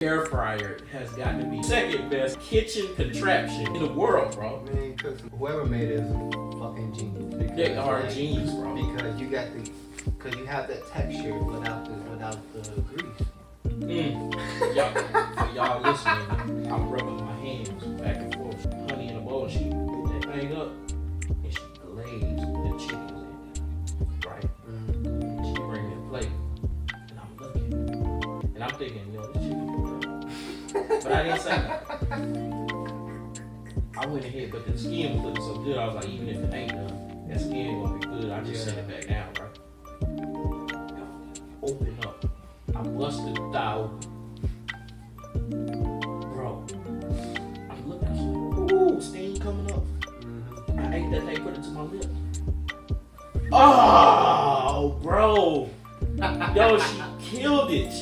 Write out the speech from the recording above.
Air fryer has got to be second best kitchen contraption in the world, bro. Man, cause whoever made it is a fucking genius. Because, They are genius, bro. Because you have that texture without the grease. Y'all listening, I'm rubbing my hands back and forth. Honey in a bowl, she put that thing up and she glazed the chickens in it, right? She bring me a plate and I'm looking and I'm thinking, yo, this chicken is good. But I didn't say that. I went ahead, but the skin was looking so good, I was like, even if it ain't done, that skin gonna be good. I just sent it back down, right? Open up. I busted the thigh open. Bro, I'm looking, I was like, ooh, steam coming up. I ate that thing, put it to my lips. Oh, bro. Yo, she killed it.